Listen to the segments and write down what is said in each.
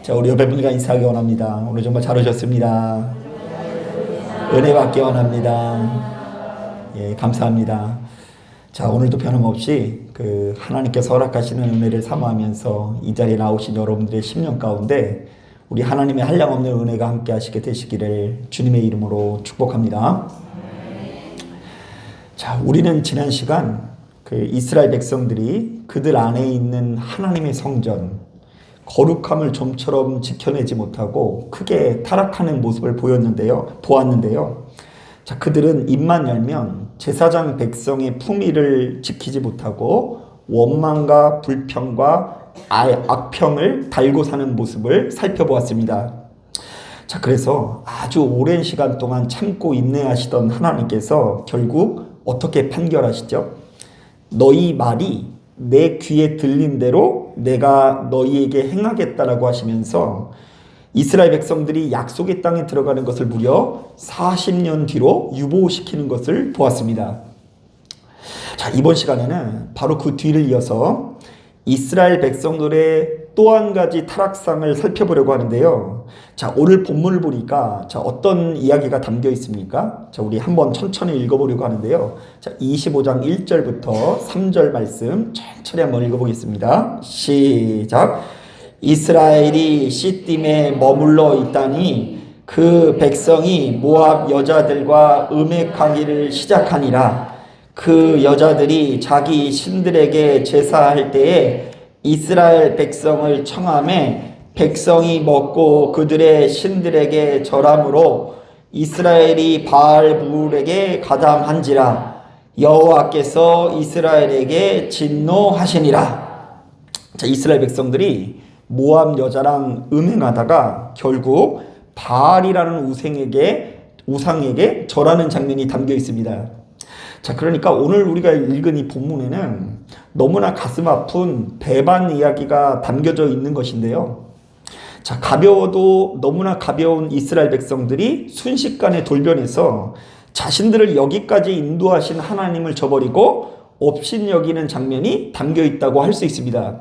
자, 우리 옆에 분과 인사하기 원합니다. 오늘 정말 잘 오셨습니다. 은혜 받기 원합니다. 예, 감사합니다. 자, 오늘도 변함없이 하나님께서 허락하시는 은혜를 사모하면서 이 자리에 나오신 여러분들의 심령 가운데 우리 하나님의 한량없는 은혜가 함께 하시게 되시기를 주님의 이름으로 축복합니다. 자, 우리는 지난 시간 이스라엘 백성들이 그들 안에 있는 하나님의 성전, 거룩함을 좀처럼 지켜내지 못하고 크게 타락하는 모습을 보았는데요. 자, 그들은 입만 열면 제사장 백성의 품위를 지키지 못하고 원망과 불평과 악평을 달고 사는 모습을 살펴보았습니다. 자, 그래서 아주 오랜 시간 동안 참고 인내하시던 하나님께서 결국 어떻게 판결하시죠? 너희 말이 내 귀에 들린 대로 내가 너희에게 행하겠다라고 하시면서 이스라엘 백성들이 약속의 땅에 들어가는 것을 무려 40년 뒤로 유보시키는 것을 보았습니다. 자, 이번 시간에는 바로 그 뒤를 이어서 이스라엘 백성들의 또 한 가지 타락상을 살펴보려고 하는데요. 자, 오늘 본문을 보니까 어떤 이야기가 담겨 있습니까? 자, 우리 한번 천천히 읽어보려고 하는데요. 자, 25장 1절부터 3절 말씀 천천히 한번 읽어보겠습니다. 시작. 이스라엘이 시딤에 머물러 있다니 그 백성이 모압 여자들과 음행하기를 시작하니라. 그 여자들이 자기 신들에게 제사할 때에 이스라엘 백성을 청함에 백성이 먹고 그들의 신들에게 절함으로 이스라엘이 바알불에게 가담한지라. 여호와께서 이스라엘에게 진노하시니라. 자, 이스라엘 백성들이 모압 여자랑 음행하다가 결국 바알이라는 우상에게 절하는 장면이 담겨 있습니다. 자, 그러니까 오늘 우리가 읽은 이 본문에는 너무나 가슴 아픈 배반 이야기가 담겨져 있는 것인데요. 자, 가벼워도 너무나 가벼운 이스라엘 백성들이 순식간에 돌변해서 자신들을 여기까지 인도하신 하나님을 저버리고 업신여기는 장면이 담겨 있다고 할 수 있습니다.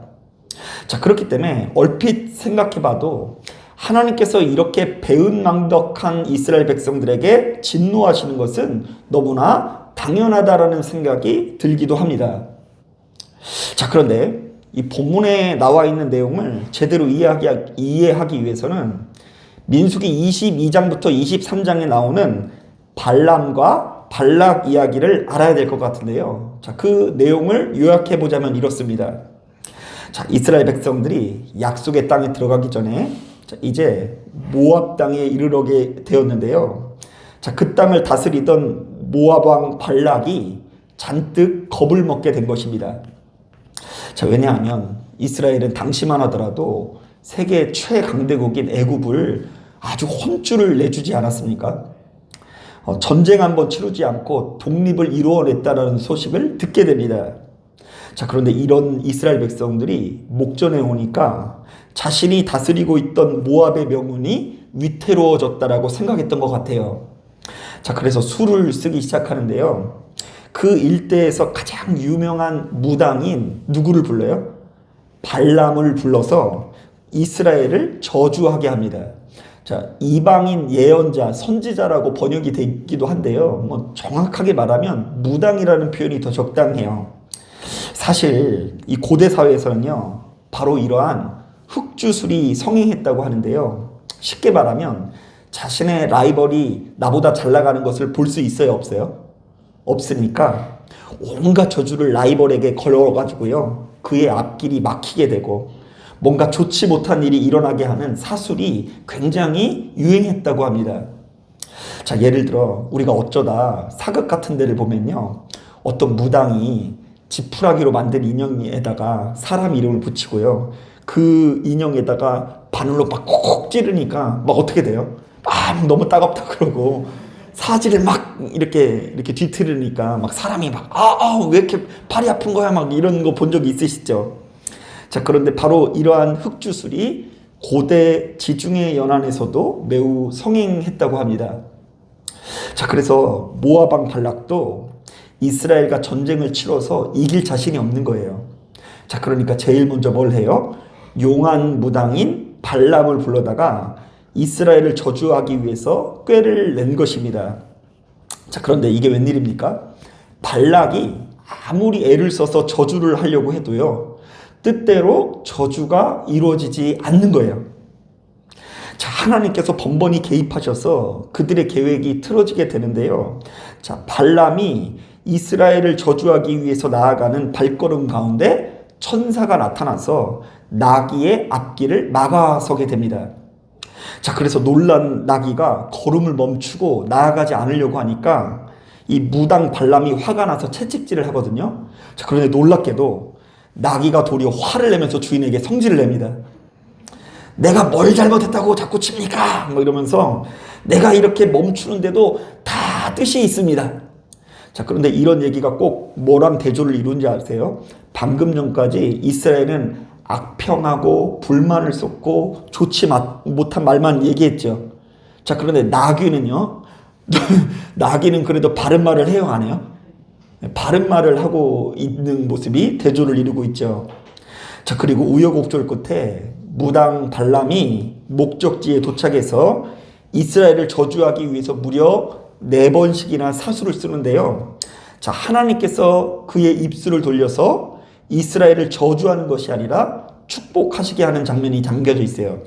자, 그렇기 때문에 얼핏 생각해봐도 하나님께서 이렇게 배은망덕한 이스라엘 백성들에게 진노하시는 것은 너무나 당연하다라는 생각이 들기도 합니다. 자, 그런데 이 본문에 나와 있는 내용을 제대로 이해하기 위해서는 민수기 22장부터 23장에 나오는 발람과 발락 이야기를 알아야 될 것 같은데요. 자, 그 내용을 요약해 보자면 이렇습니다. 자, 이스라엘 백성들이 약속의 땅에 들어가기 전에 이제 모압 땅에 이르게 되었는데요. 자, 그 땅을 다스리던 모압 왕 발락이 잔뜩 겁을 먹게 된 것입니다. 자, 왜냐하면 이스라엘은 당시만 하더라도 세계 최강대국인 애굽을 아주 혼쭐을 내주지 않았습니까? 전쟁 한번 치르지 않고 독립을 이루어냈다는 소식을 듣게 됩니다. 자, 그런데 이런 이스라엘 백성들이 목전에 오니까 자신이 다스리고 있던 모압의 명운이 위태로워졌다라고 생각했던 것 같아요. 자, 그래서 수를 쓰기 시작하는데요. 그 일대에서 가장 유명한 무당인 누구를 불러요? 발람을 불러서 이스라엘을 저주하게 합니다. 자, 이방인 예언자, 선지자라고 번역이 되기도 한데요. 정확하게 말하면 무당이라는 표현이 더 적당해요. 사실 이 고대 사회에서는요, 바로 이러한 흑주술이 성행했다고 하는데요. 쉽게 말하면 자신의 라이벌이 나보다 잘 나가는 것을 볼 수 있어요, 없어요? 없으니까 온갖 저주를 라이벌에게 걸어가지고요, 그의 앞길이 막히게 되고 뭔가 좋지 못한 일이 일어나게 하는 사술이 굉장히 유행했다고 합니다. 자, 예를 들어 우리가 어쩌다 사극 같은 데를 보면요, 어떤 무당이 지푸라기로 만든 인형에다가 사람 이름을 붙이고요, 그 인형에다가 바늘로 막 콕 찌르니까 막 어떻게 돼요? 너무 따갑다 그러고 사지를 막 이렇게 뒤틀으니까 막 사람이 막 왜 이렇게 팔이 아픈 거야 막 이런 거 본 적이 있으시죠? 자, 그런데 바로 이러한 흑주술이 고대 지중해 연안에서도 매우 성행했다고 합니다. 자, 그래서 모압 왕 발락도 이스라엘과 전쟁을 치러서 이길 자신이 없는 거예요. 자, 그러니까 제일 먼저 뭘 해요? 용한 무당인 발람을 불러다가 이스라엘을 저주하기 위해서 꾀를 낸 것입니다. 자, 그런데 이게 웬일입니까? 발락이 아무리 애를 써서 저주를 하려고 해도요, 뜻대로 저주가 이루어지지 않는 거예요. 자, 하나님께서 번번이 개입하셔서 그들의 계획이 틀어지게 되는데요. 자, 발람이 이스라엘을 저주하기 위해서 나아가는 발걸음 가운데 천사가 나타나서 나귀의 앞길을 막아서게 됩니다. 자, 그래서 놀란 나귀가 걸음을 멈추고 나아가지 않으려고 하니까 이 무당 발람이 화가 나서 채찍질을 하거든요. 자, 그런데 놀랍게도 나귀가 도리어 화를 내면서 주인에게 성질을 냅니다. 내가 뭘 잘못했다고 자꾸 칩니까? 뭐 이러면서 내가 이렇게 멈추는데도 다 뜻이 있습니다. 자, 그런데 이런 얘기가 꼭 뭐랑 대조를 이룬지 아세요? 방금 전까지 이스라엘은 악평하고 불만을 쏟고 좋지 못한 말만 얘기했죠. 자, 그런데 나귀는요, 나귀는 그래도 바른 말을 해요, 안 해요? 바른 말을 하고 있는 모습이 대조를 이루고 있죠. 자, 그리고 우여곡절 끝에 무당 발람이 목적지에 도착해서 이스라엘을 저주하기 위해서 무려 4번씩이나 사수를 쓰는데요. 자, 하나님께서 그의 입술을 돌려서 이스라엘을 저주하는 것이 아니라 축복하시게 하는 장면이 담겨져 있어요.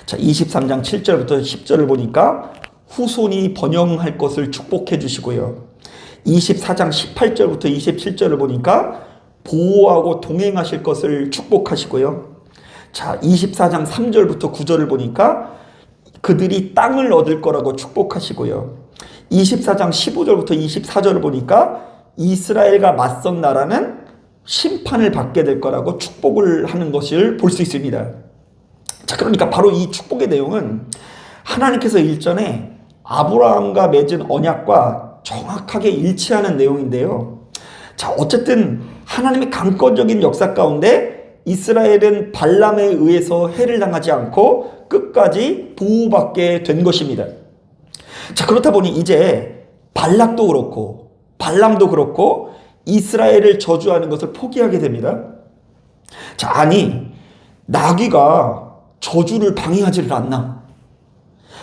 자, 23장 7절부터 10절을 보니까 후손이 번영할 것을 축복해 주시고요. 24장 18절부터 27절을 보니까 보호하고 동행하실 것을 축복하시고요. 자, 24장 3절부터 9절을 보니까 그들이 땅을 얻을 거라고 축복하시고요. 24장 15절부터 24절을 보니까 이스라엘과 맞선 나라는 심판을 받게 될 거라고 축복을 하는 것을 볼 수 있습니다. 자, 그러니까 바로 이 축복의 내용은 하나님께서 일전에 아브라함과 맺은 언약과 정확하게 일치하는 내용인데요. 자, 어쨌든 하나님의 강권적인 역사 가운데 이스라엘은 발람에 의해서 해를 당하지 않고 끝까지 보호받게 된 것입니다. 자, 그렇다 보니 이제 발락도 그렇고 발람도 그렇고 이스라엘을 저주하는 것을 포기하게 됩니다. 자, 아니 나귀가 저주를 방해하지를 않나?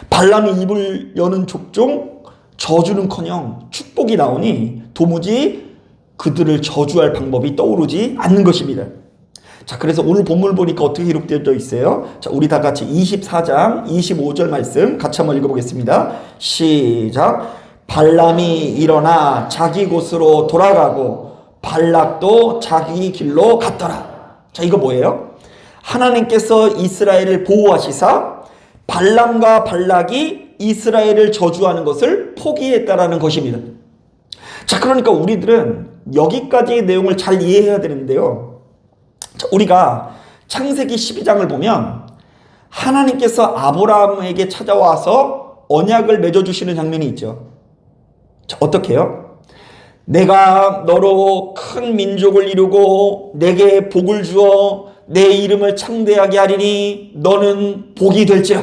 발람이 입을 여는 족종 저주는커녕 축복이 나오니 도무지 그들을 저주할 방법이 떠오르지 않는 것입니다. 자, 그래서 오늘 본문을 보니까 어떻게 기록되어 있어요? 자, 우리 다 같이 24장 25절 말씀 같이 한번 읽어보겠습니다. 시작. 발람이 일어나 자기 곳으로 돌아가고 발락도 자기 길로 갔더라. 자, 이거 뭐예요? 하나님께서 이스라엘을 보호하시사 발람과 발락이 이스라엘을 저주하는 것을 포기했다라는 것입니다. 자, 그러니까 우리들은 여기까지의 내용을 잘 이해해야 되는데요. 자, 우리가 창세기 12장을 보면 하나님께서 아브라함에게 찾아와서 언약을 맺어주시는 장면이 있죠. 자, 어떻게 해요? 내가 너로 큰 민족을 이루고 내게 복을 주어 내 이름을 창대하게 하리니 너는 복이 될지라.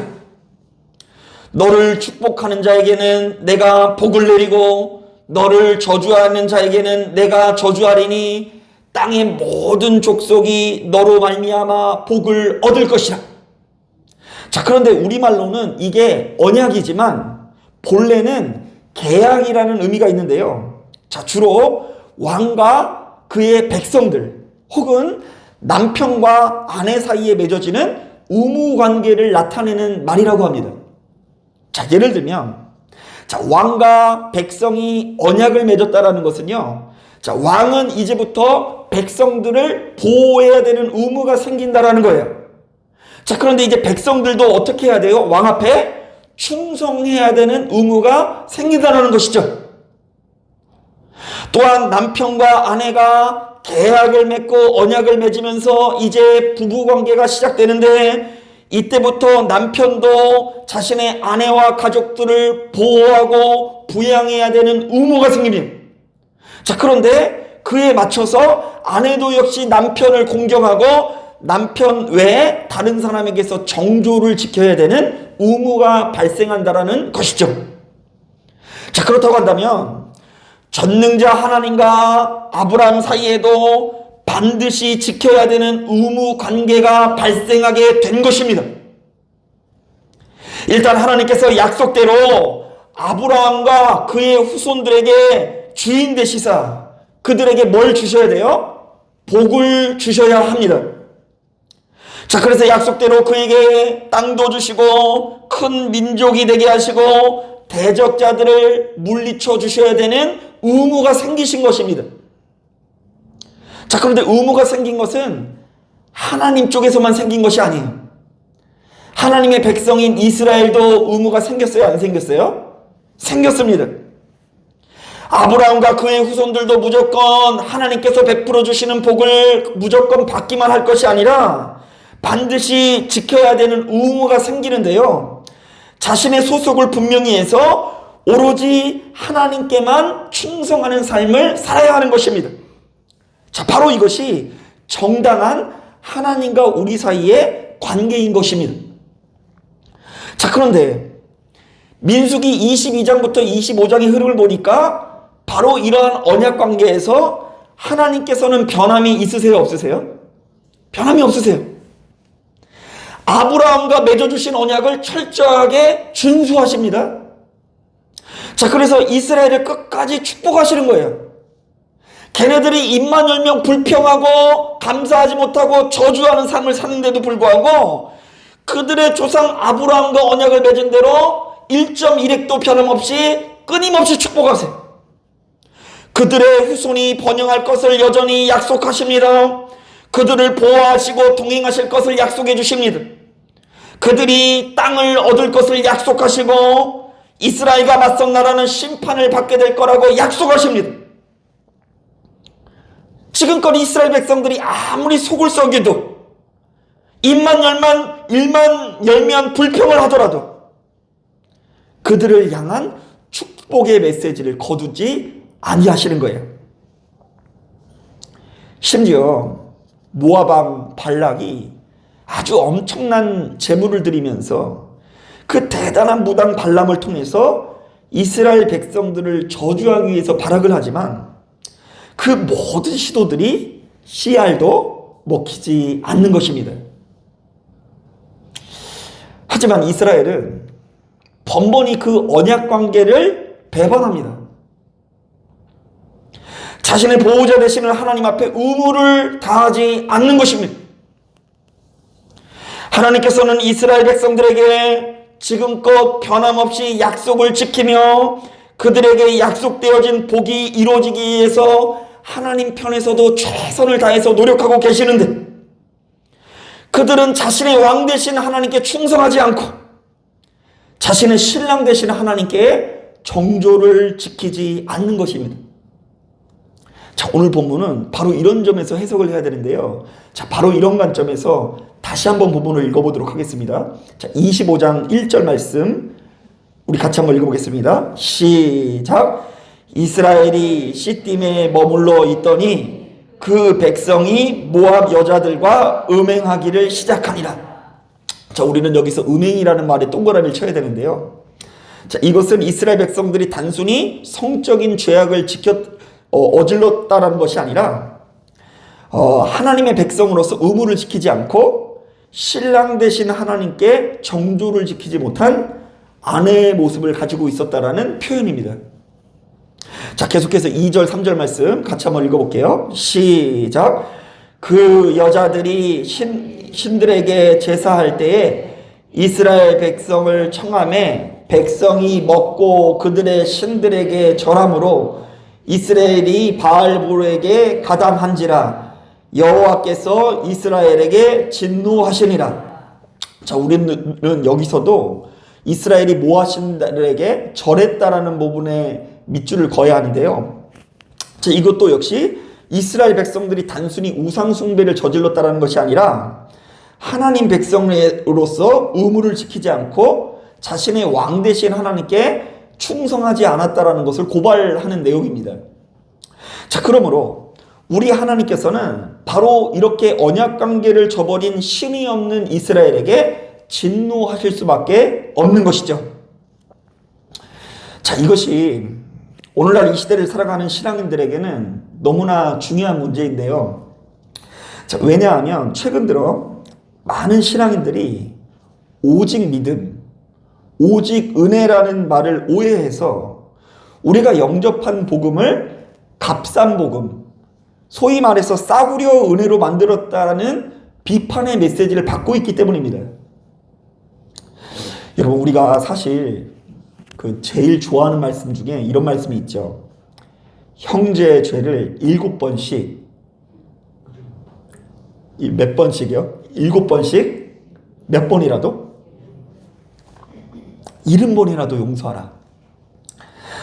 너를 축복하는 자에게는 내가 복을 내리고 너를 저주하는 자에게는 내가 저주하리니 땅의 모든 족속이 너로 말미암아 복을 얻을 것이라. 자, 그런데 우리말로는 이게 언약이지만 본래는 계약이라는 의미가 있는데요. 자, 주로 왕과 그의 백성들 혹은 남편과 아내 사이에 맺어지는 의무 관계를 나타내는 말이라고 합니다. 자, 예를 들면 자, 왕과 백성이 언약을 맺었다라는 것은요. 자, 왕은 이제부터 백성들을 보호해야 되는 의무가 생긴다라는 거예요. 자, 그런데 이제 백성들도 어떻게 해야 돼요? 왕 앞에 충성해야 되는 의무가 생긴다는 것이죠. 또한 남편과 아내가 계약을 맺고 언약을 맺으면서 이제 부부관계가 시작되는데 이때부터 남편도 자신의 아내와 가족들을 보호하고 부양해야 되는 의무가 생깁니다. 자, 그런데 그에 맞춰서 아내도 역시 남편을 공경하고 남편 외에 다른 사람에게서 정조를 지켜야 되는 의무가 발생한다라는 것이죠. 자, 그렇다고 한다면 전능자 하나님과 아브라함 사이에도 반드시 지켜야 되는 의무 관계가 발생하게 된 것입니다. 일단 하나님께서 약속대로 아브라함과 그의 후손들에게 주인 되시사 그들에게 뭘 주셔야 돼요? 복을 주셔야 합니다. 자, 그래서 약속대로 그에게 땅도 주시고 큰 민족이 되게 하시고 대적자들을 물리쳐 주셔야 되는 의무가 생기신 것입니다. 자, 그런데 의무가 생긴 것은 하나님 쪽에서만 생긴 것이 아니에요. 하나님의 백성인 이스라엘도 의무가 생겼어요? 안 생겼어요? 생겼습니다. 아브라함과 그의 후손들도 무조건 하나님께서 베풀어 주시는 복을 무조건 받기만 할 것이 아니라 반드시 지켜야 되는 의무가 생기는데요. 자신의 소속을 분명히 해서 오로지 하나님께만 충성하는 삶을 살아야 하는 것입니다. 자, 바로 이것이 정당한 하나님과 우리 사이의 관계인 것입니다. 자, 그런데 민수기 22장부터 25장의 흐름을 보니까 바로 이러한 언약 관계에서 하나님께서는 변함이 있으세요? 없으세요? 변함이 없으세요. 아브라함과 맺어주신 언약을 철저하게 준수하십니다. 자, 그래서 이스라엘을 끝까지 축복하시는 거예요. 걔네들이 입만 열면 불평하고 감사하지 못하고 저주하는 삶을 사는데도 불구하고 그들의 조상 아브라함과 언약을 맺은 대로 1.1획도 변함없이 끊임없이 축복하세요. 그들의 후손이 번영할 것을 여전히 약속하십니다. 그들을 보호하시고 동행하실 것을 약속해 주십니다. 그들이 땅을 얻을 것을 약속하시고 이스라엘과 맞선 나라는 심판을 받게 될 거라고 약속하십니다. 지금껏 이스라엘 백성들이 아무리 속을 썩여도 입만 열면 불평을 하더라도 그들을 향한 축복의 메시지를 거두지 아니하시는 거예요. 심지어 모압 왕 발락이 아주 엄청난 제물을 드리면서 그 대단한 무당 발람을 통해서 이스라엘 백성들을 저주하기 위해서 발악을 하지만 그 모든 시도들이 씨알도 먹히지 않는 것입니다. 하지만 이스라엘은 번번이 그 언약 관계를 배반합니다. 자신의 보호자 되시는 하나님 앞에 의무를 다하지 않는 것입니다. 하나님께서는 이스라엘 백성들에게 지금껏 변함없이 약속을 지키며 그들에게 약속되어진 복이 이루어지기 위해서 하나님 편에서도 최선을 다해서 노력하고 계시는데 그들은 자신의 왕 되신 하나님께 충성하지 않고 자신의 신랑 되신 하나님께 정조를 지키지 않는 것입니다. 자, 오늘 본문은 바로 이런 점에서 해석을 해야 되는데요. 자, 바로 이런 관점에서 다시 한번 본문을 읽어보도록 하겠습니다. 자, 25장 1절 말씀 우리 같이 한번 읽어보겠습니다. 시작. 이스라엘이 시딤에 머물러 있더니 그 백성이 모압 여자들과 음행하기를 시작하니라. 자, 우리는 여기서 음행이라는 말에 동그라미를 쳐야 되는데요. 자, 이것은 이스라엘 백성들이 단순히 성적인 죄악을 어질렀다라는 것이 아니라 하나님의 백성으로서 의무를 지키지 않고 신랑 되신 하나님께 정조를 지키지 못한 아내의 모습을 가지고 있었다라는 표현입니다. 자, 계속해서 2절 3절 말씀 같이 한번 읽어볼게요. 시작. 그 여자들이 신들에게 제사할 때에 이스라엘 백성을 청함에 백성이 먹고 그들의 신들에게 절함으로 이스라엘이 바알볼에게 가담한지라 여호와께서 이스라엘에게 진노하시니라. 자, 우리는 여기서도 이스라엘이 모압신들에게 절했다라는 부분에 밑줄을 그어야 하는데요. 자, 이것도 역시 이스라엘 백성들이 단순히 우상 숭배를 저질렀다라는 것이 아니라 하나님 백성으로서 의무를 지키지 않고 자신의 왕 되신 하나님께 충성하지 않았다라는 것을 고발하는 내용입니다. 자, 그러므로 우리 하나님께서는 바로 이렇게 언약 관계를 저버린 신이 없는 이스라엘에게 진노하실 수밖에 없는 것이죠. 자, 이것이 오늘날 이 시대를 살아가는 신앙인들에게는 너무나 중요한 문제인데요. 자, 왜냐하면 최근 들어 많은 신앙인들이 오직 믿음, 오직 은혜라는 말을 오해해서 우리가 영접한 복음을 값싼 복음, 소위 말해서 싸구려 은혜로 만들었다는 비판의 메시지를 받고 있기 때문입니다. 여러분, 우리가 사실 제일 좋아하는 말씀 중에 이런 말씀이 있죠. 형제의 죄를 7번씩, 몇 번씩이요? 7번씩? 몇 번이라도? 70번이라도 용서하라.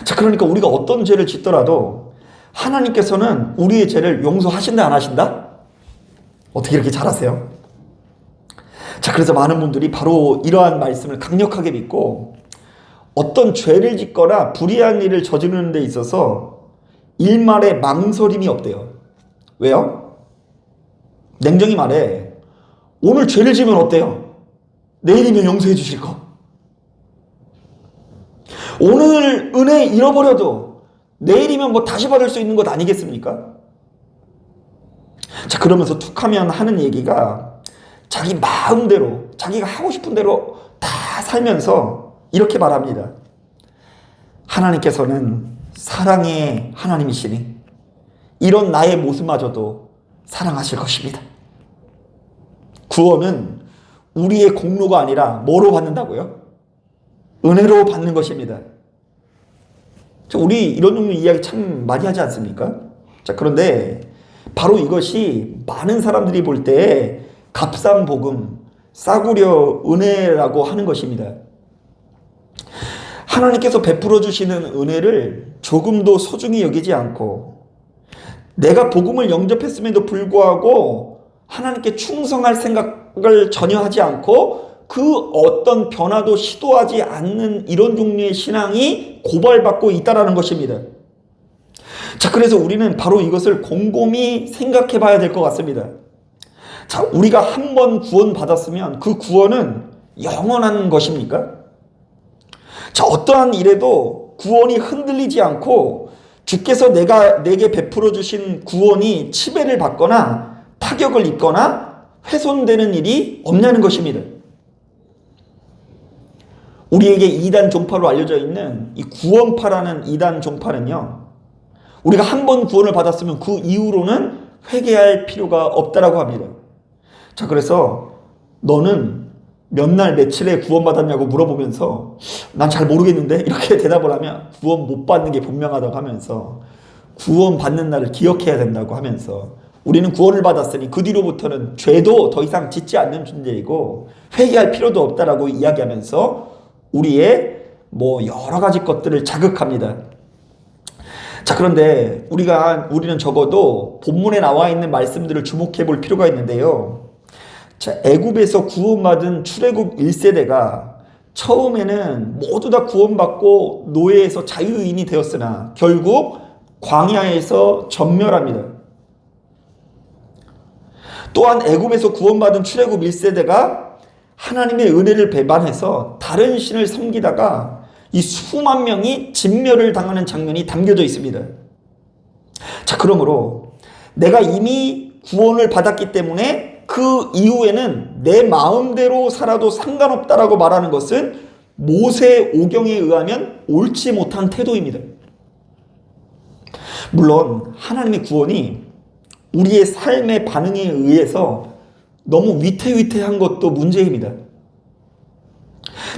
자, 그러니까 우리가 어떤 죄를 짓더라도 하나님께서는 우리의 죄를 용서하신다, 안 하신다? 어떻게 이렇게 잘하세요? 자, 그래서 많은 분들이 바로 이러한 말씀을 강력하게 믿고 어떤 죄를 짓거나 불의한 일을 저지르는 데 있어서 일말의 망설임이 없대요. 왜요? 냉정히 말해, 오늘 죄를 지면 어때요? 내일이면 용서해 주실 거. 오늘 은혜 잃어버려도 내일이면 뭐 다시 받을 수 있는 것 아니겠습니까? 자, 그러면서 툭하면 하는 얘기가 자기 마음대로, 자기가 하고 싶은 대로 다 살면서 이렇게 말합니다. 하나님께서는 사랑의 하나님이시니 이런 나의 모습마저도 사랑하실 것입니다. 구원은 우리의 공로가 아니라 뭐로 받는다고요? 은혜로 받는 것입니다. 우리 이런 종류 이야기 참 많이 하지 않습니까? 자, 그런데 바로 이것이 많은 사람들이 볼 때 값싼 복음, 싸구려 은혜라고 하는 것입니다. 하나님께서 베풀어 주시는 은혜를 조금도 소중히 여기지 않고 내가 복음을 영접했음에도 불구하고 하나님께 충성할 생각을 전혀 하지 않고 그 어떤 변화도 시도하지 않는 이런 종류의 신앙이 고발받고 있다는 것입니다. 자, 그래서 우리는 바로 이것을 곰곰이 생각해 봐야 될 것 같습니다. 자, 우리가 한 번 구원받았으면 그 구원은 영원한 것입니까? 자, 어떠한 일에도 구원이 흔들리지 않고 주께서 내게 베풀어 주신 구원이 치배를 받거나 타격을 입거나 훼손되는 일이 없냐는 것입니다. 우리에게 이단 종파로 알려져 있는 이 구원파라는 이단 종파는요, 우리가 한 번 구원을 받았으면 그 이후로는 회개할 필요가 없다라고 합니다. 자, 그래서 너는 몇 날 며칠에 구원받았냐고 물어보면서 난 잘 모르겠는데 이렇게 대답을 하면 구원 못 받는 게 분명하다고 하면서 구원 받는 날을 기억해야 된다고 하면서 우리는 구원을 받았으니 그 뒤로부터는 죄도 더 이상 짓지 않는 존재이고 회개할 필요도 없다라고 이야기하면서 우리의 여러 가지 것들을 자극합니다. 자, 그런데 우리는 적어도 본문에 나와 있는 말씀들을 주목해 볼 필요가 있는데요. 자, 애굽에서 구원받은 출애굽 1세대가 처음에는 모두 다 구원받고 노예에서 자유인이 되었으나 결국 광야에서 전멸합니다. 또한 애굽에서 구원받은 출애굽 1세대가 하나님의 은혜를 배반해서 다른 신을 섬기다가 이 수만 명이 진멸을 당하는 장면이 담겨져 있습니다. 자, 그러므로 내가 이미 구원을 받았기 때문에 그 이후에는 내 마음대로 살아도 상관없다라고 말하는 것은 모세 오경에 의하면 옳지 못한 태도입니다. 물론 하나님의 구원이 우리의 삶의 반응에 의해서 너무 위태위태한 것도 문제입니다.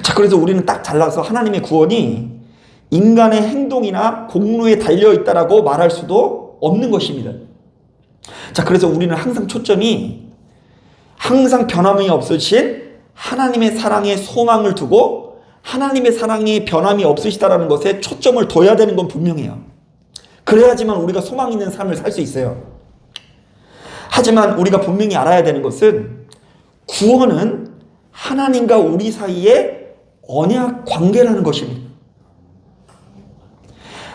자, 그래서 우리는 딱 잘라서 하나님의 구원이 인간의 행동이나 공로에 달려있다라고 말할 수도 없는 것입니다. 자, 그래서 우리는 항상 초점이 항상 변함이 없으신 하나님의 사랑에 소망을 두고 하나님의 사랑에 변함이 없으시다라는 것에 초점을 둬야 되는 건 분명해요. 그래야지만 우리가 소망 있는 삶을 살 수 있어요. 하지만 우리가 분명히 알아야 되는 것은 구원은 하나님과 우리 사이의 언약 관계라는 것입니다.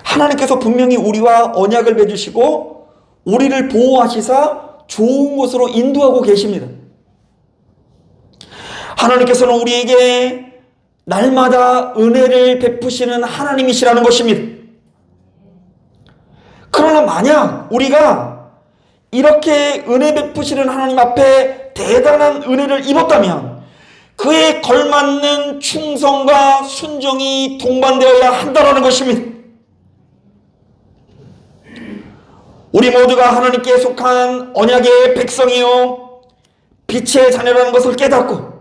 하나님께서 분명히 우리와 언약을 맺으시고 우리를 보호하시사 좋은 곳으로 인도하고 계십니다. 하나님께서는 우리에게 날마다 은혜를 베푸시는 하나님이시라는 것입니다. 그러나 만약 우리가 이렇게 은혜 베푸시는 하나님 앞에 대단한 은혜를 입었다면 그에 걸맞는 충성과 순종이 동반되어야 한다는 것입니다. 우리 모두가 하나님께 속한 언약의 백성이요 빛의 자녀라는 것을 깨닫고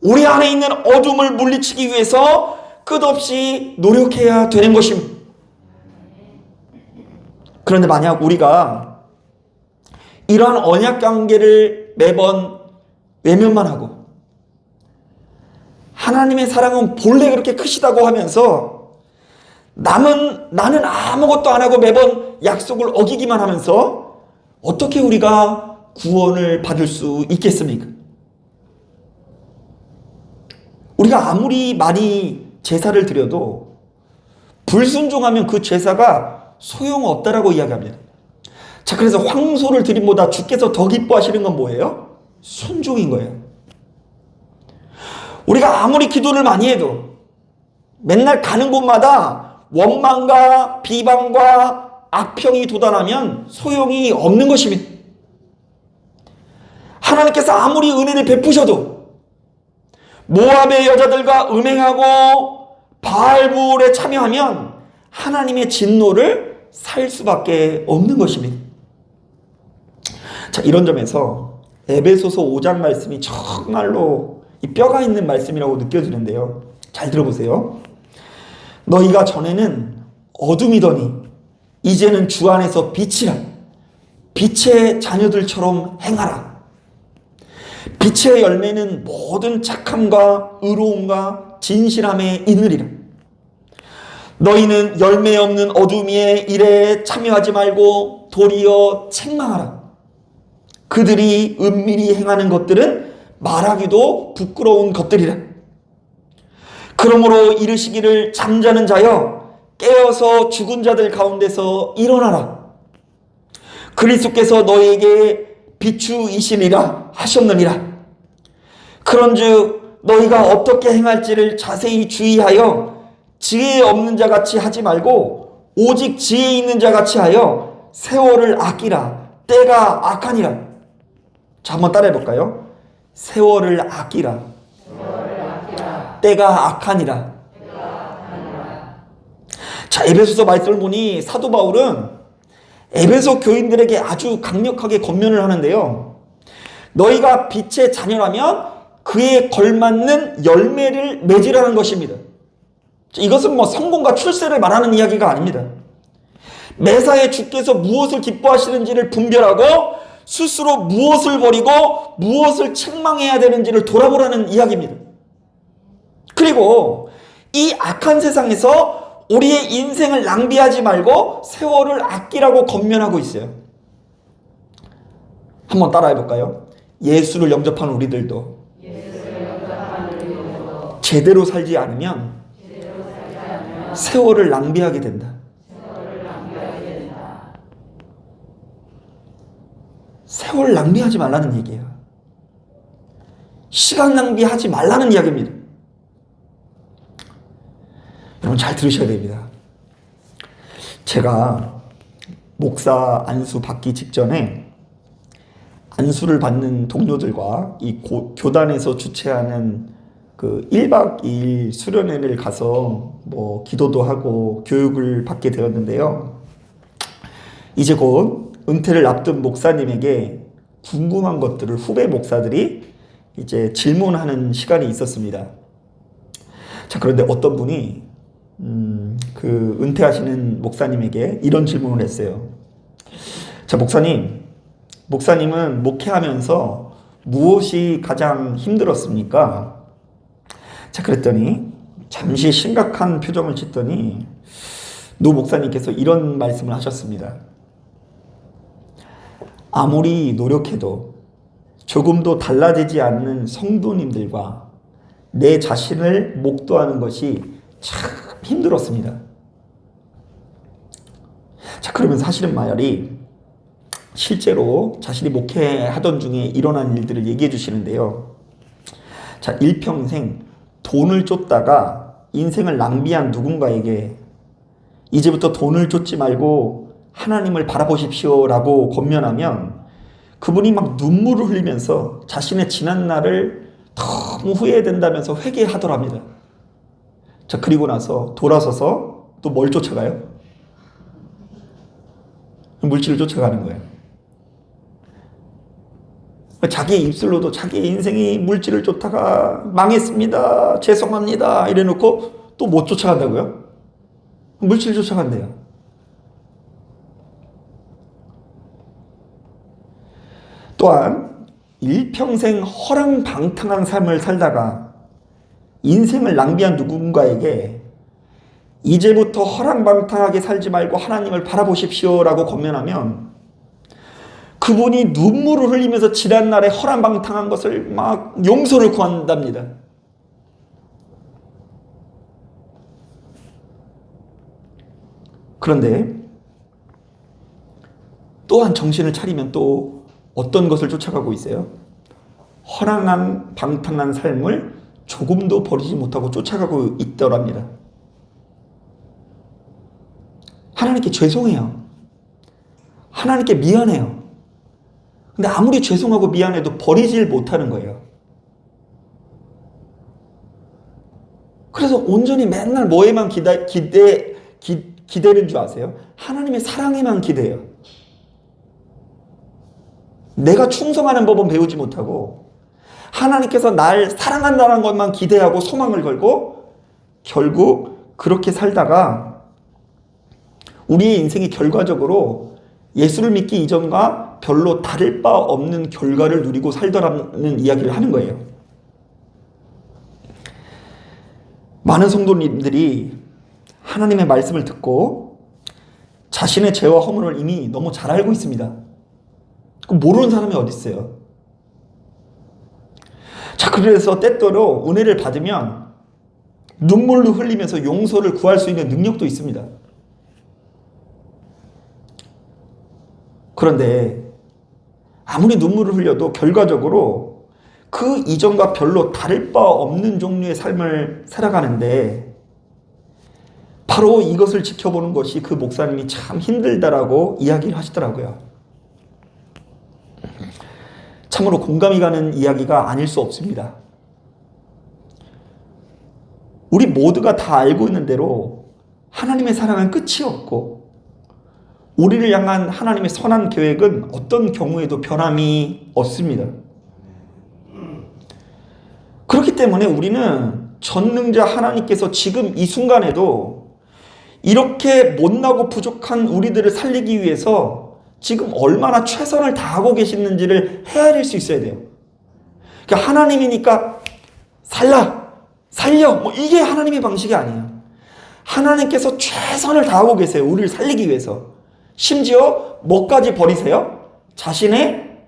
우리 안에 있는 어둠을 물리치기 위해서 끝없이 노력해야 되는 것입니다. 그런데 만약 우리가 이러한 언약 관계를 매번 외면만 하고 하나님의 사랑은 본래 그렇게 크시다고 하면서 나는 아무것도 안 하고 매번 약속을 어기기만 하면서 어떻게 우리가 구원을 받을 수 있겠습니까? 우리가 아무리 많이 제사를 드려도 불순종하면 그 제사가 소용없다라고 이야기합니다. 자, 그래서 황소를 드림보다 주께서 더 기뻐하시는 건 뭐예요? 순종인 거예요. 우리가 아무리 기도를 많이 해도 맨날 가는 곳마다 원망과 비방과 악평이 돋아나면 소용이 없는 것입니다. 하나님께서 아무리 은혜를 베푸셔도 모압의 여자들과 음행하고 바알불에 참여하면 하나님의 진노를 살 수밖에 없는 것입니다. 자, 이런 점에서 에베소서 5장 말씀이 정말로 이 뼈가 있는 말씀이라고 느껴지는데요. 잘 들어보세요. 너희가 전에는 어둠이더니 이제는 주 안에서 빛이라. 빛의 자녀들처럼 행하라. 빛의 열매는 모든 착함과 의로움과 진실함에 있느리라. 너희는 열매 없는 어둠의 일에 참여하지 말고 도리어 책망하라. 그들이 은밀히 행하는 것들은 말하기도 부끄러운 것들이라. 그러므로 이르시기를 잠자는 자여 깨어서 죽은 자들 가운데서 일어나라. 그리스도께서 너희에게 비추이시니라 하셨느니라. 그런즉 너희가 어떻게 행할지를 자세히 주의하여 지혜 없는 자같이 하지 말고 오직 지혜 있는 자같이 하여 세월을 아끼라. 때가 악하니라. 자, 한번 따라해 볼까요? 세월을 아끼라. 때가 악하니라. 자, 에베소서 말씀을 보니 사도 바울은 에베소 교인들에게 아주 강력하게 권면을 하는데요. 너희가 빛의 자녀라면 그에 걸맞는 열매를 맺으라는 것입니다. 이것은 성공과 출세를 말하는 이야기가 아닙니다. 매사에 주께서 무엇을 기뻐하시는지를 분별하고 스스로 무엇을 버리고 무엇을 책망해야 되는지를 돌아보라는 이야기입니다. 그리고 이 악한 세상에서 우리의 인생을 낭비하지 말고 세월을 아끼라고 권면하고 있어요. 한번 따라해 볼까요? 예수를 영접한 우리들도 제대로 살지 않으면 세월을 낭비하게 된다. 세월 낭비하지 말라는 얘기예요. 시간 낭비하지 말라는 이야기입니다. 여러분 잘 들으셔야 됩니다. 제가 목사 안수 받기 직전에 안수를 받는 동료들과 이 교단에서 주최하는 그 1박 2일 수련회를 가서 기도도 하고 교육을 받게 되었는데요. 이제 곧 은퇴를 앞둔 목사님에게 궁금한 것들을 후배 목사들이 이제 질문하는 시간이 있었습니다. 자, 그런데 어떤 분이 그 은퇴하시는 목사님에게 이런 질문을 했어요. 자, 목사님은 목회하면서 무엇이 가장 힘들었습니까? 자, 그랬더니 잠시 심각한 표정을 짓더니 노 목사님께서 이런 말씀을 하셨습니다. 아무리 노력해도 조금도 달라지지 않는 성도님들과 내 자신을 목도하는 것이 참 힘들었습니다. 자, 그러면서 하시는 말이 실제로 자신이 목회하던 중에 일어난 일들을 얘기해 주시는데요. 자, 일평생 돈을 쫓다가 인생을 낭비한 누군가에게 이제부터 돈을 쫓지 말고 하나님을 바라보십시오 라고 권면하면 그분이 막 눈물을 흘리면서 자신의 지난 날을 더 너무 후회된다면서 회개하더랍니다. 자, 그리고 나서 돌아서서 또 뭘 쫓아가요? 물질을 쫓아가는 거예요. 자기 입술로도 자기 인생이 물질을 쫓다가 망했습니다, 죄송합니다 이래놓고 또 못 쫓아간다고요? 물질을 쫓아간대요. 또한 일평생 허랑방탕한 삶을 살다가 인생을 낭비한 누군가에게 이제부터 허랑방탕하게 살지 말고 하나님을 바라보십시오 라고 권면하면 그분이 눈물을 흘리면서 지난날에 허랑방탕한 것을 막 용서를 구한답니다. 그런데 또한 정신을 차리면 또 어떤 것을 쫓아가고 있어요? 허랑한 방탕한 삶을 조금도 버리지 못하고 쫓아가고 있더랍니다. 하나님께 죄송해요. 하나님께 미안해요. 근데 아무리 죄송하고 미안해도 버리질 못하는 거예요. 그래서 온전히 맨날 뭐에만 기대는 줄 아세요? 하나님의 사랑에만 기대요. 내가 충성하는 법은 배우지 못하고 하나님께서 날 사랑한다는 것만 기대하고 소망을 걸고 결국 그렇게 살다가 우리의 인생이 결과적으로 예수를 믿기 이전과 별로 다를 바 없는 결과를 누리고 살더라는 이야기를 하는 거예요. 많은 성도님들이 하나님의 말씀을 듣고 자신의 죄와 허물을 이미 너무 잘 알고 있습니다. 모르는 사람이 어디 있어요? 자, 그래서 때때로 은혜를 받으면 눈물로 흘리면서 용서를 구할 수 있는 능력도 있습니다. 그런데 아무리 눈물을 흘려도 결과적으로 그 이전과 별로 다를 바 없는 종류의 삶을 살아가는데 바로 이것을 지켜보는 것이 그 목사님이 참 힘들다라고 이야기를 하시더라고요. 참으로 공감이 가는 이야기가 아닐 수 없습니다. 우리 모두가 다 알고 있는 대로 하나님의 사랑은 끝이 없고 우리를 향한 하나님의 선한 계획은 어떤 경우에도 변함이 없습니다. 그렇기 때문에 우리는 전능자 하나님께서 지금 이 순간에도 이렇게 못나고 부족한 우리들을 살리기 위해서 지금 얼마나 최선을 다하고 계시는지를 헤아릴 수 있어야 돼요. 그러니까 하나님이니까 살려 뭐 이게 하나님의 방식이 아니에요. 하나님께서 최선을 다하고 계세요. 우리를 살리기 위해서. 심지어 뭐까지 버리세요? 자신의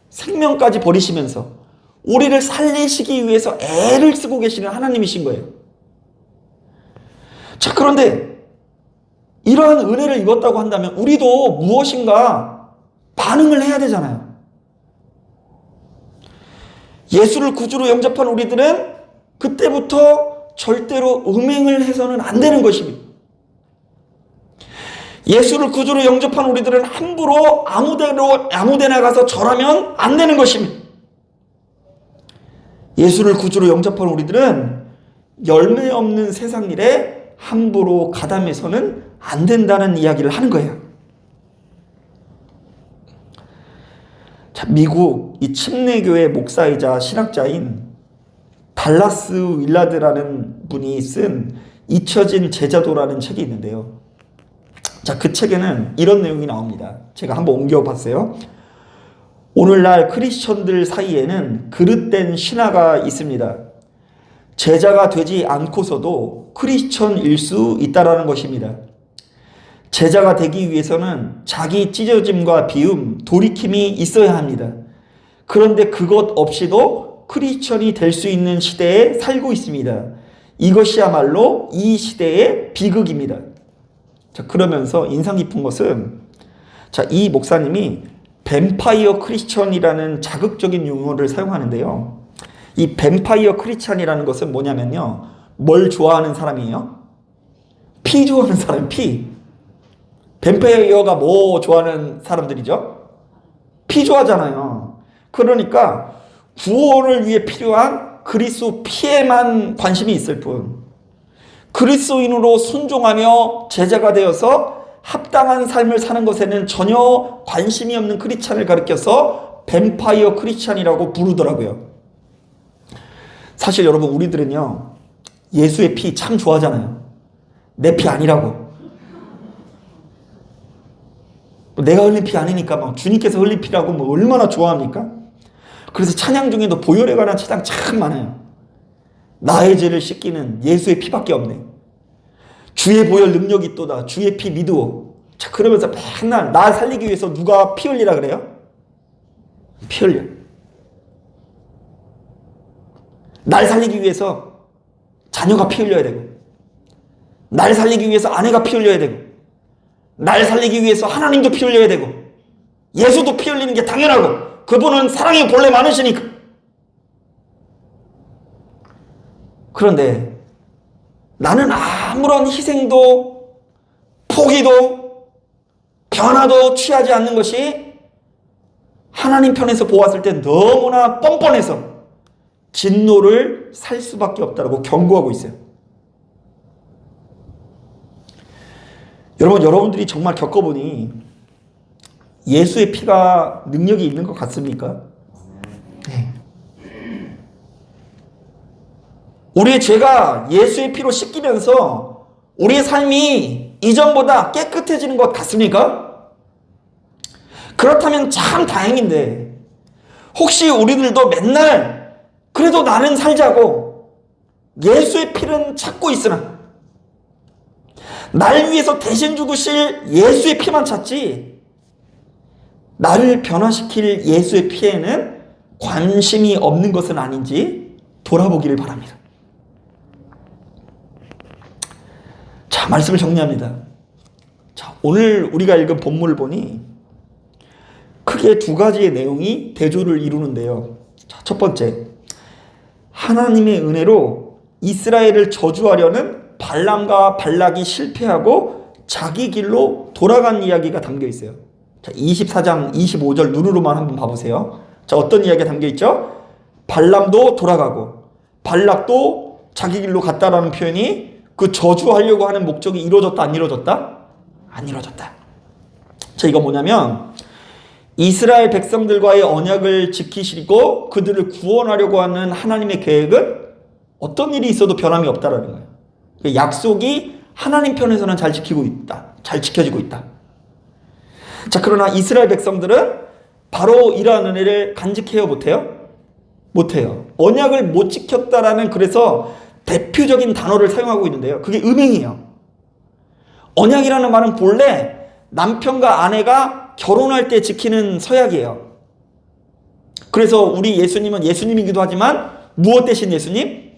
생명까지 버리시면서 우리를 살리시기 위해서 애를 쓰고 계시는 하나님이신 거예요. 자, 그런데 이러한 은혜를 입었다고 한다면 우리도 무엇인가 반응을 해야 되잖아요. 예수를 구주로 영접한 우리들은 그때부터 절대로 음행을 해서는 안 되는 것입니다. 예수를 구주로 영접한 우리들은 함부로 아무데나 가서 절하면 안 되는 것입니다. 예수를 구주로 영접한 우리들은 열매 없는 세상 일에 함부로 가담해서는 안 된다는 이야기를 하는 거예요. 자, 미국 이 침례교회 목사이자 신학자인 달라스 윌라드라는 분이 쓴 잊혀진 제자도라는 책이 있는데요. 자, 그 책에는 이런 내용이 나옵니다. 제가 한번 옮겨봤어요. 오늘날 크리스천들 사이에는 그릇된 신화가 있습니다. 제자가 되지 않고서도 크리스천일 수 있다라는 것입니다. 제자가 되기 위해서는 자기 찢어짐과 비움, 돌이킴이 있어야 합니다. 그런데 그것 없이도 크리스천이 될 수 있는 시대에 살고 있습니다. 이것이야말로 이 시대의 비극입니다. 자, 그러면서 인상 깊은 것은 이 목사님이 뱀파이어 크리스천이라는 자극적인 용어를 사용하는데요. 이 뱀파이어 크리스천이라는 것은 뭐냐면요. 뭘 좋아하는 사람이에요? 피 좋아하는 사람, 피. 뱀파이어가 뭐 좋아하는 사람들이죠? 피 좋아하잖아요. 그러니까 구원을 위해 필요한 그 그리스도 피에만 관심이 있을 뿐, 그리스도인으로 순종하며 제자가 되어서 합당한 삶을 사는 것에는 전혀 관심이 없는 크리스찬을 가리켜서 뱀파이어 크리스찬이라고 부르더라고요. 사실 여러분, 우리들은요, 예수의 피 참 좋아하잖아요. 내 피 아니라고. 내가 흘린 피 아니니까 막 주님께서 흘린 피라고 뭐 얼마나 좋아합니까? 그래서 찬양 중에도 보혈에 관한 찬양 참 많아요. 나의 죄를 씻기는 예수의 피밖에 없네. 주의 보혈 능력이 있도다. 주의 피 믿으오. 자, 그러면서 맨날 나 살리기 위해서 누가 피 흘리라 그래요? 피 흘려. 날 살리기 위해서 자녀가 피 흘려야 되고, 날 살리기 위해서 아내가 피 흘려야 되고, 날 살리기 위해서 하나님도 피 흘려야 되고, 예수도 피 흘리는 게 당연하고, 그분은 사랑이 본래 많으시니까. 그런데 나는 아무런 희생도 포기도 변화도 취하지 않는 것이 하나님 편에서 보았을 때 너무나 뻔뻔해서 진노를 살 수밖에 없다고 경고하고 있어요. 여러분들이 정말 겪어보니 예수의 피가 능력이 있는 것 같습니까? 네. 우리의 죄가 예수의 피로 씻기면서 우리의 삶이 이전보다 깨끗해지는 것 같습니까? 그렇다면 참 다행인데, 혹시 우리들도 맨날 그래도 나는 살자고 예수의 피는 찾고 있으나 날 위해서 대신 죽으실 예수의 피만 찾지, 나를 변화시킬 예수의 피에는 관심이 없는 것은 아닌지 돌아보기를 바랍니다. 자, 말씀을 정리합니다. 자, 오늘 우리가 읽은 본문을 보니 크게 두 가지의 내용이 대조를 이루는데요. 자, 첫 번째, 하나님의 은혜로 이스라엘을 저주하려는 발람과 발락이 실패하고 자기 길로 돌아간 이야기가 담겨 있어요. 자, 24장 25절 눈으로만 한번 봐보세요. 자, 어떤 이야기가 담겨 있죠? 발람도 돌아가고 발락도 자기 길로 갔다라는 표현이 그 저주하려고 하는 목적이 이루어졌다, 안 이루어졌다? 안 이루어졌다. 자, 이거 뭐냐면 이스라엘 백성들과의 언약을 지키시고 그들을 구원하려고 하는 하나님의 계획은 어떤 일이 있어도 변함이 없다라는 거예요. 약속이 하나님 편에서는 잘 지키고 있다. 잘 지켜지고 있다. 자, 그러나 이스라엘 백성들은 바로 이러한 은혜를 간직해요, 못해요? 못해요. 언약을 못 지켰다라는, 그래서 대표적인 단어를 사용하고 있는데요. 그게 음행이에요. 언약이라는 말은 본래 남편과 아내가 결혼할 때 지키는 서약이에요. 그래서 우리 예수님은 예수님이기도 하지만 무엇 대신 예수님?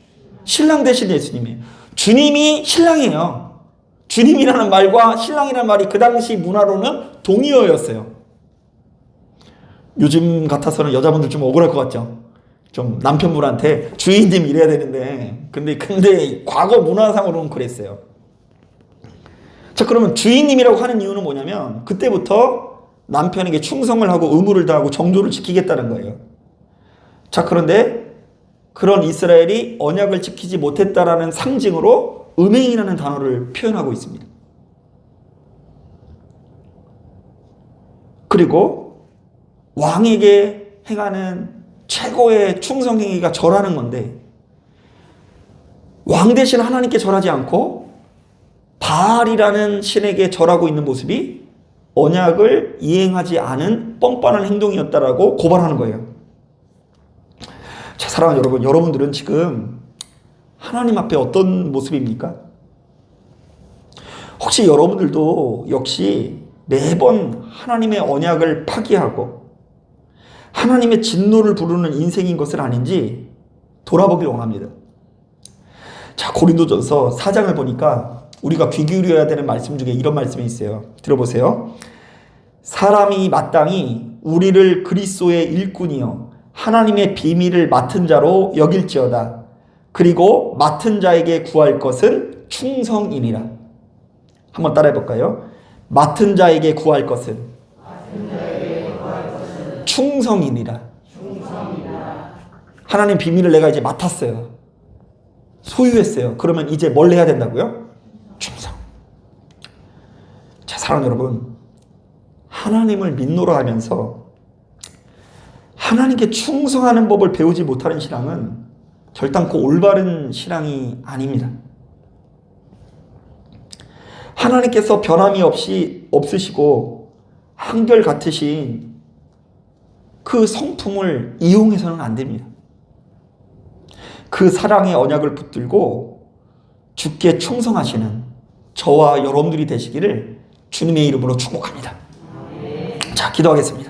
신랑 대신 예수님이에요. 주님이 신랑이에요. 주님이라는 말과 신랑이라는 말이 그 당시 문화로는 동의어였어요. 요즘 같아서는 여자분들 좀 억울할 것 같죠? 좀 남편분한테 주인님 이래야 되는데, 근데 과거 문화상으로는 그랬어요. 자, 그러면 주인님이라고 하는 이유는 뭐냐면 그때부터 남편에게 충성을 하고 의무를 다하고 정조를 지키겠다는 거예요. 자, 그런데 그런 이스라엘이 언약을 지키지 못했다라는 상징으로 음행이라는 단어를 표현하고 있습니다. 그리고 왕에게 행하는 최고의 충성행위가 절하는 건데, 왕 대신 하나님께 절하지 않고 바알이라는 신에게 절하고 있는 모습이 언약을 이행하지 않은 뻔뻔한 행동이었다라고 고발하는 거예요. 자, 사랑하는 여러분, 여러분들은 지금 하나님 앞에 어떤 모습입니까? 혹시 여러분들도 역시 매번 하나님의 언약을 파기하고 하나님의 진노를 부르는 인생인 것은 아닌지 돌아보길 원합니다. 자, 고린도전서 4장을 보니까 우리가 귀 기울여야 되는 말씀 중에 이런 말씀이 있어요. 들어보세요. 사람이 마땅히 우리를 그리스도의 일꾼이요 하나님의 비밀을 맡은 자로 여길지어다. 그리고 맡은 자에게 구할 것은 충성이니라. 한번 따라해 볼까요? 맡은 자에게 구할 것은 충성이니라. 하나님 비밀을 내가 이제 맡았어요. 소유했어요. 그러면 이제 뭘 해야 된다고요? 충성. 자, 사랑하는 여러분, 하나님을 믿노라 하면서 하나님께 충성하는 법을 배우지 못하는 신앙은 결단코 올바른 신앙이 아닙니다. 하나님께서 변함이 없으시고 한결같으신 그 성품을 이용해서는 안 됩니다. 그 사랑의 언약을 붙들고 주께 충성하시는 저와 여러분들이 되시기를 주님의 이름으로 축복합니다. 자, 기도하겠습니다.